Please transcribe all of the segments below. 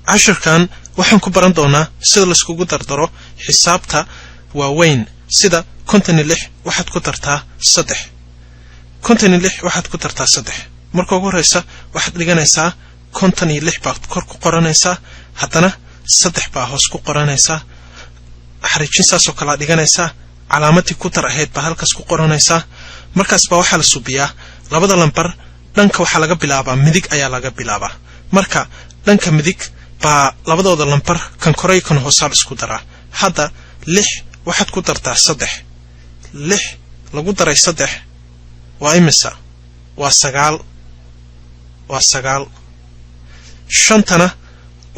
cashirkan waxaan ku baran doonaa sida la iskugu dardaro xisaabta waaweyn sida 56 waxaad ku dartaa 3 56 waxaad ku dartaa 3 marka ugu horeysa waxaad dhiganaysaa 56 baad kor ku qoranaysaa haddana 3 baa hoos ku qoranaysaa xariijintaas oo kala dhiganaysaa calaamadii ku dar ahayd baa halkaas ku qoranaysaa markaas baa waxa la subiyaa labada lambar dhanka waxa laga bilaabaa midig ayaa laga bilaabaa marka dhanka midig baa labadooda lambar kan koray kan hoosaad isku daraa hadda 6 waxaad ku dartaa 3 6 lagu daray 3 waa imisa waa 9 waa 9 shantana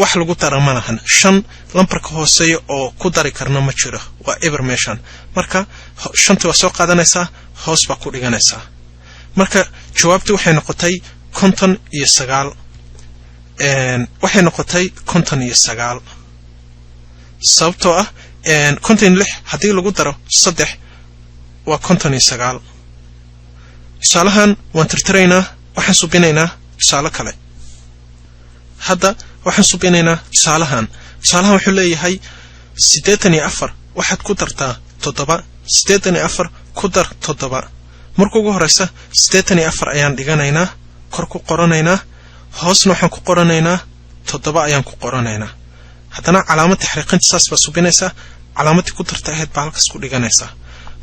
wax lagu daro ma lahan 5 lambarka hooseeyo oo ku dari karna ma jiro waa eber meeshan marka shanta waa soo qaadanaysaa hoos baa ku dhiganaysaa marka jawaabtu waxay noqotay 59 waxay noqotay 59 sababtoo ah 56 hadii lagu daro 3 waa 59 tusaalahan waan tirtiraynaa waxaan subinaynaa tusaale kale hadda waxaan subinaynaa tusaalahan wuxuu leeyahay 84 waxaad ku dartaa 7 84 ku dar 7 marka ugu horeysa 84 ayaan dhiganaynaa kor ku qoranaynaa hoosna waxaan ku qoranaynaa 7 ayaan ku qoranaynaa haddana calaamad taxriiqinta saas baa subinaysaa calaamadii ku darta ahayd baa halkaas ku dhiganaysaa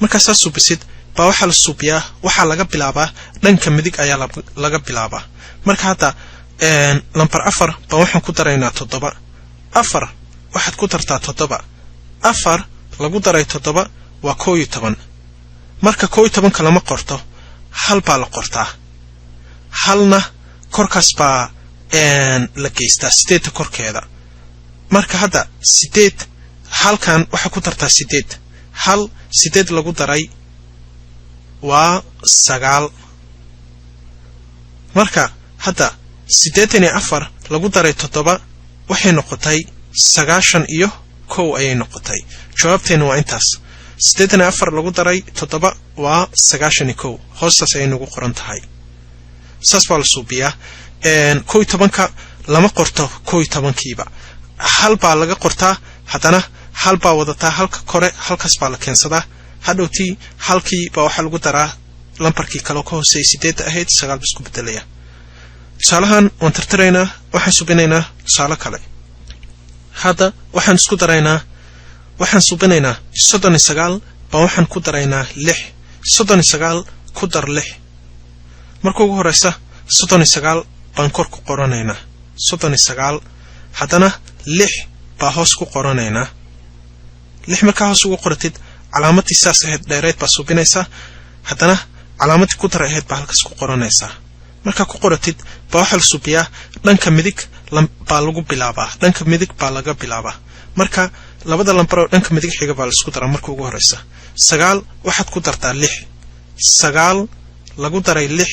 marka saas subisid baa waxa la subiyaa waxa laga bilaabaa dhanka midig ayaa laga bilaabaa marka hadda lambar 4 baa waxaan ku daraynaa 7 4 waxaad ku dartaa 7 4 lagu daray 7 waa 11 marka 11 kalama qorto hal baa la qortaa halna korkaas baa la geystaa 8 korkeeda marka hadda 8 halkan waxa ku dartaa 8 hal 8 lagu daray waa 9 marka hadda 84 lagu daray 7 waxay noqotay 91 ayay noqotay jawaabteena waa intaas 84 lagu daray 7 waa 91 hoostaas ay nagu qoran tahay saas baa la suubiyaa 11ka lama qorto 11kiiba hal baa laga qortaa haddana hal baa wadataa halka kore halkaas baa la keensadaa hadhowtii halkii baa waxa lagu daraa lambarkii kale ka hooseeyay 8 ahayd 9 isku bedelaya tusaalahan waan tirtiraynaa waxaan subinaynaa tusaale kale hadda waxaan isku daraynaa waxaan subinaynaa 39 baa waxaan ku daraynaa 6 39 ku dar 6 marka ugu horeysa 39 baan kor ku qoranaynaa 39 haddana 6 baa hoos ku qoranaynaa 6 marka hoos ugu qoratid calaamadii saas ahayd dheereed baa subinaysaa haddana calaamadii ku dar ahayd baa halkaas ku qoranaysaa marka ku qoratid baa waxa la subiyaa dhanka midig baa lagu bilaabaa dhanka midig baa laga bilaabaa marka labada lambar oo dhanka midig xiga baa la isku daraa marka ugu horeysa 9 waxaad ku dartaa 6 9 lagu daray 6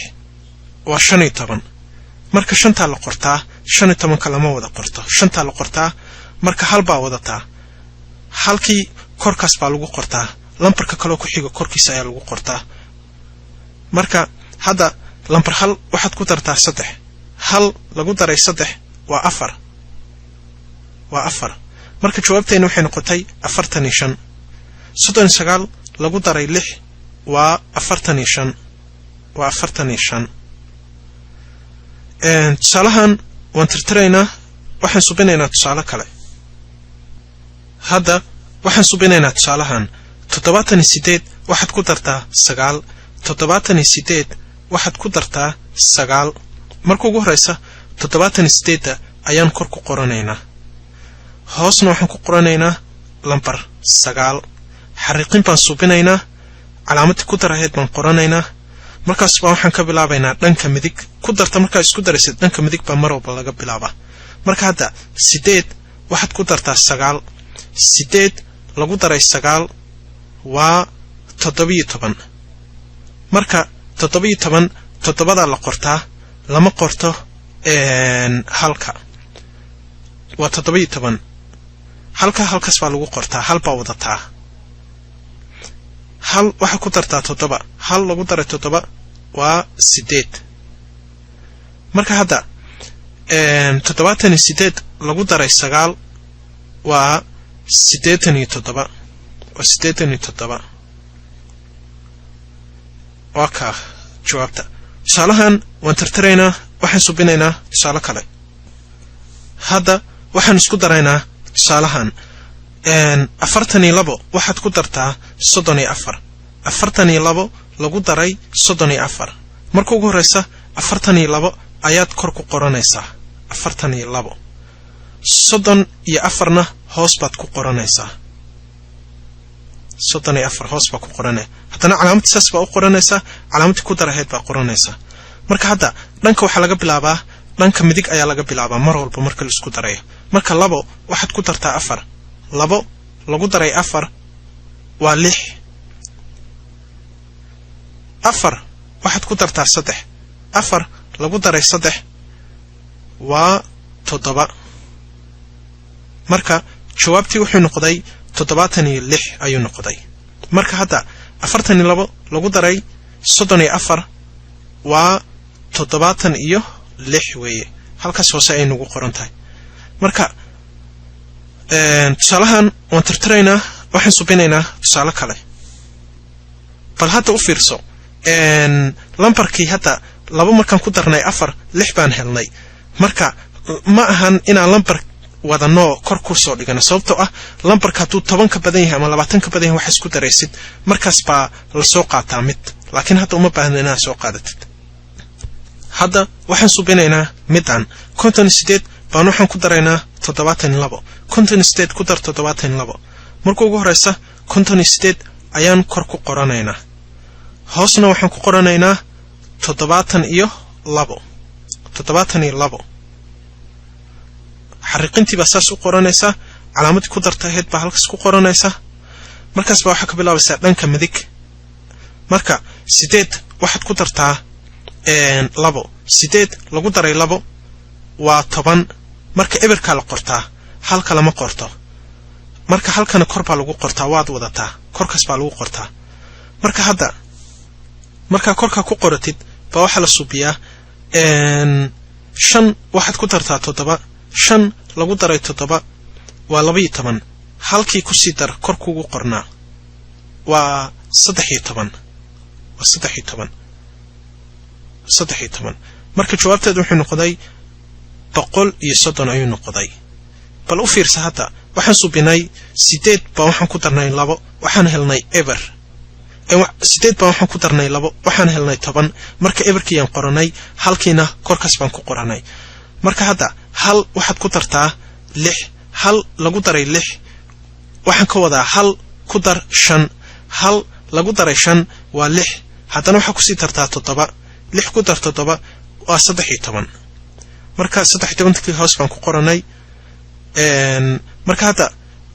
waa 15 marka shanta la qortaa 15 kalama wada qorto shanta la qortaa marka hal baa wadataa halkii korkaas baa lagu qortaa lambarka kale ku xiga korkiisa ayaa lagu qortaa marka hadda lambar hal waxaad ku dartaa 3 hal lagu daray 3 waa 4 waa 4 marka jawaabteena waxay noqotay 45 39 lagu daray 6 waa 45 waa 45 tusaalahan waan tirtiraynaa waxaan subinaynaa tusaale kale hadda waxaan subinaynaa tusaalahan 78 waxaad ku dartaa 9 78 waxaad ku dartaa 9 marka ugu horeysa 78 ayaan kor ku qoranaynaa hoosna waxaan ku qoranaynaa lambar 9 xariiqin baan subinaynaa calaamadii ku dar ahayd baan qoranaynaa markaas baa waxaan ka bilaabaynaa dhanka midig ku darta markaa isku daraysid dhanka midig baa mar walba laga bilaabaa marka hadda 8 waxaad ku dartaa 9 8 lagu daray 9 waa 17 marka 17 7 la qortaa lama qorto halka waa 17 halkaas baa lagu qortaa hal baa wadataa hal waxa ku dartaa 7 hal lagu daray 7 waa 8 marka hadda 78 lagu daray 9 waa 87 waa 87 waa ka jawaabta tusaalahan waan tirtiraynaa waxaan subinaynaa tusaale kale hadda waxaan isku daraynaa tusaalahan 42 waxaad ku dartaa 34 42 lagu daray 34 marka ugu horeysa 42 ayaad kor ku qoranaysaa 42 34 na hoos baad ku qoranaysaa 34 hoos baad ku qoranay hadana calaamad saas baa u qoranaysaa calaamad ku daraheed baa qoranaysaa marka hadda dhanka waxa laga bilaabaa dhanka midig ayaa laga bilaabaa mar walba marka la isku darayo marka 2 waxaad ku dartaa 4 2 lagu daray 4 waa 6 4 waxaad ku dartaa 3 4 lagu daray 3 waa 7 marka jawaabtii wuxuu noqday 76 ayuu noqday marka hadda 42 lagu daray 34 waa 76 weeye halkaas hoose ay nagu qoran tahay marka tusaalahan waan tirtiraynaa waxaan subinaynaa tusaale kale bal hadda u fiirso lambarkii hadda 2 markaan ku darnay 4 6 baan helnay marka ma ahan inaan lambar wadano kor ku soo dhigana sababtoo ah lambarka haduu 10 ka badan yahay ama 20 ka badan yahay wax isku daraysid markaas baa la soo qaataa mid laakiin hadda uma baahna inaad soo qaadatid hadda waxaan subinaynaa midan 58 baan waxaan ku daraynaa 72 58 ku dar 72 marka ugu horeysa 58 ayaan kor ku qoranaynaa hoosna waxaan ku qoranaynaa 72 xariiqintii baa saas u qoranaysaa calaamad ku dartaheed baa halkaas ku qoranaysaa markaas baa waxa ka bilaabaysaa dhanka midig marka 8 waxaad ku dartaa 2 8 lagu daray 2 waa 10 marka eberka la qortaa halka lama qorto marka halkana kor baa lagu qortaa waad wadataa korkaas baa lagu qortaa marka hadda marka korka ku qoratid baa waxa la subiyaa 5 waxaad ku dartaa 7 5 lagu daray 7 waa 12 halkii ku sii dar kor kugu qornaa waa 13 marka jawaabteedu wuxuu noqday 130 ayuu noqday bal u fiirsa hadda waxaan subinay 8 baa waxaan ku darnay 2 waxaan helnay ever 8 baa waxaan ku darnay 2 waxaan helnay 10 marka eberkiyaan qoranay halkiina korkaas baan ku qoranay marka hadda hal waxaad ku dartaa 6 hal lagu daray 6 waxaan ka wadaa hal ku dar 5 hal lagu daray 5 waa 6 haddana waxa ku sii dartaa 7 6 ku dar 7 waa 13 marka 13 hoos baan ku qoranay marka hadda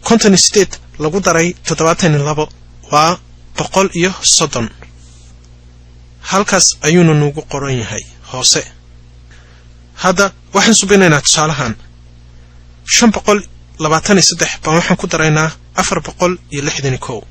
58 lagu daray 72 waa 130 halkaas ayuuna nagu qoran yahay hoose hadda waxaan subinaynaa tusaalahan 523 baan waxaan ku daraynaa 461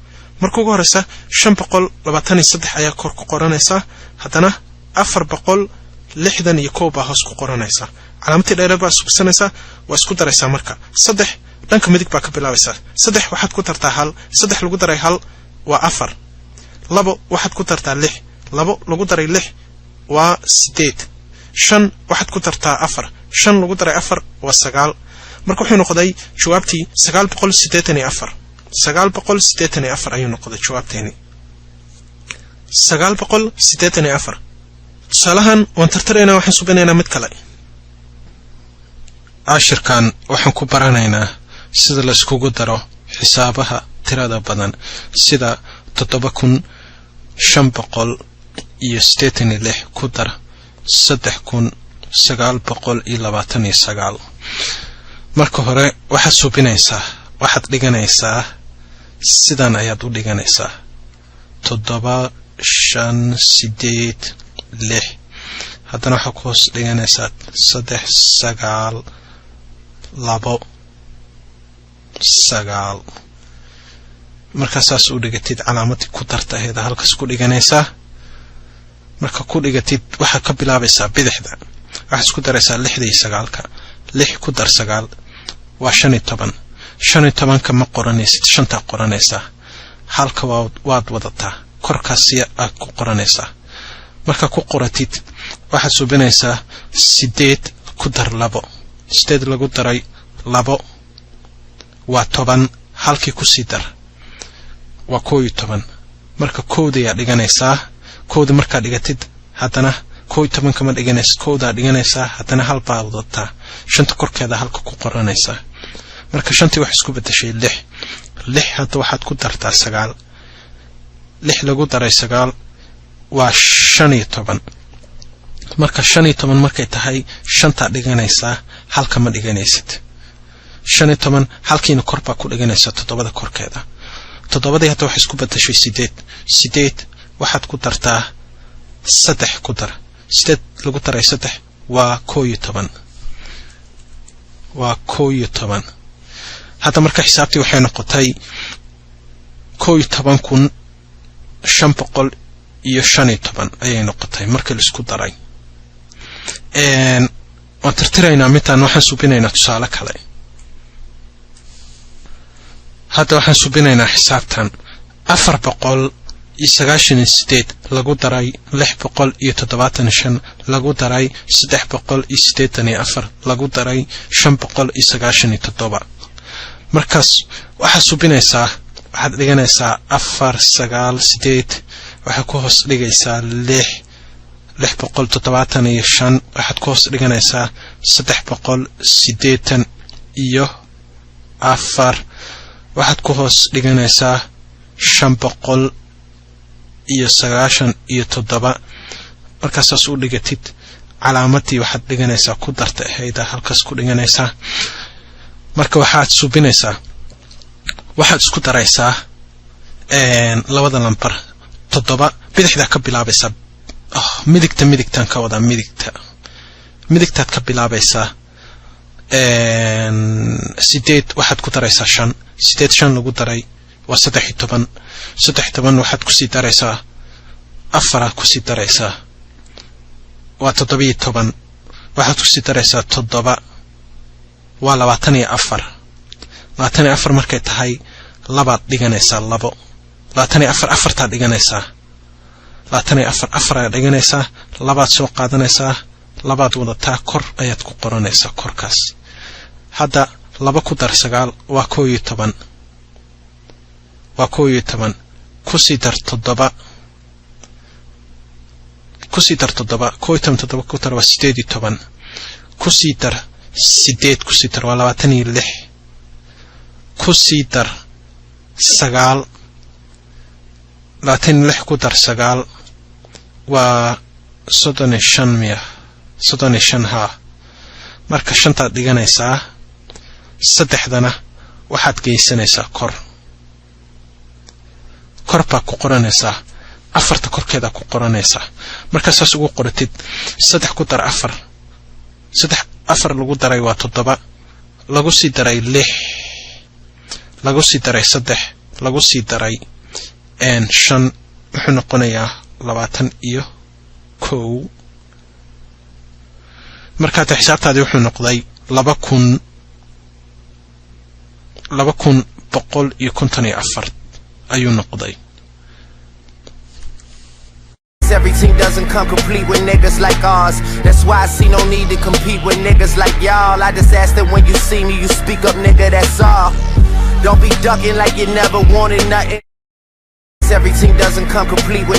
marka ugu horeysa 523 ayaa kor ku qoranaysaa haddana 461 baa hoos ku qoranaysaa calaamadii dheer baa subsanaysaa waa isku daraysaa marka 3 dhanka midig baa ka bilaabaysaa 3 waxaad ku tartaa 1 3 lagu daray 1 waa 4 2 waxaad ku tartaa 6 2 lagu daray 6 waa 8 5 waxaad ku tartaa 4 5 lagu daray 4 waa 9 marka wuxuu noqday jawaabtii 984 ayuu noqday jawaabteeni 984 tusaalahan waan tirtiraynaa waxaan subinaynaa mid kale ashirkan waxaan ku baranaynaa sida la iskugu daro xisaabaha tirada badan sida 7586 ku dar 3929 marka hore waxaad subinaysaa waxaad dhiganaysaa sidan ayaad u dhiganaysaa 7 5 8 6 haddana waxaa ku hoos dhiganaysaa 3 9 2 9 markaasaas u dhigatid calaamadii ku dartaheeda halkaas ku dhiganaysaa marka ku dhigatid waxaa ka bilaabaysaa bidixda waxaad isku daraysaa 69ka 6 ku dar 9 waa 15 15ka ma qoranaysid shanta qoranaysaa halka waad wadataa korkaas aad ku qoranaysaa marka ku qoratid waxaad subinaysaa 8 ku dar 2 8 lagu daray 2 waa 10 halkii ku sii dar waa 11 marka koowda ayaa dhiganaysaa koowda marka dhigatid haddana 11 kama dhiganaysid koowda dhiganaysaa haddana hal baa wadataa shanta korkeeda halka ku qoranaysaa marka shantii wax isku bedeshay 6 hadda waxaad ku dartaa 9 6 lagu daray 9 waa 15 marka 15 markay tahay shanta dhiganaysaa halka ma dhiganaysid 15 halkiina kor baa ku dhiganaysaa 7 korkeeda 7 hadda wax isku bedeshay 8 waxaad ku dartaa 3 ku dar 8 lagu daray 3 waa 11 waa 11 hadda marka xisaabtii waxay noqotay 11515 ayay noqotay markii la isku daray waan tirtiraynaa midaan waxaan subinaynaa tusaale kale hadda waxaan subinaynaa xisaabtan 498 lagu daray 675 lagu daray 384 lagu daray 597 markaas waxaad subinaysaa waxaad dhiganaysaa 498 waxaad ku hoos dhigaysaa 675 waxaad ku hoos dhiganaysaa 384 waxaad ku hoos dhiganaysaa 597 markaasaas u dhigatid calaamadii waxaad dhiganaysaa ku darta ahayda halkaas ku dhiganaysaa marka waxaad subinaysaa waxaad isku daraysaa labada lambar 7 bidixda ka bilaabaysaa midigtaan ka wada midigtaad ka bilaabaysaa 8 waxaad ku daraysaa 5 lagu daray waa 13 waxaad ku sii daraysaa 4 ku sii daraysaa waa 17 waxaad ku sii daraysaa 7 waa 24 markay tahay labaad dhiganaysaa 2 24 dhiganaysaa 24 dhiganaysaa labaad soo qaadanaysaa labaad wadataa kor ayaad ku qoranaysaa korkaas hadda 2 ku dar 9 waa 11 ku sii dar 7 ku sii dar 7 7 ku dar waa 18 ku sii dar 8 ku sii dar waa 26 ku sii dar 9 26 ku dar 9 waa 35 marka shanta dhiganaysaa 3dana waxaad geysanaysaa kor baa ku qoranaysaa 4 korkeeda ku qoranaysaa marka saas ugu qoratid 3 ku dar 4 lagu daray waa 7 lagu sii daray 6 lagu sii daray 3 lagu sii daray 5 wuxuu noqonayaa 21 marka xisaabtaadii wuxuu noqday 2154 ayuu noqday. Every team doesn't come complete with niggas like ours. That's why I see no need to compete with niggas like y'all. I just ask that when you see me, you speak up, nigga, that's all. Don't be ducking like you never wanted nothing. Every team doesn't come complete with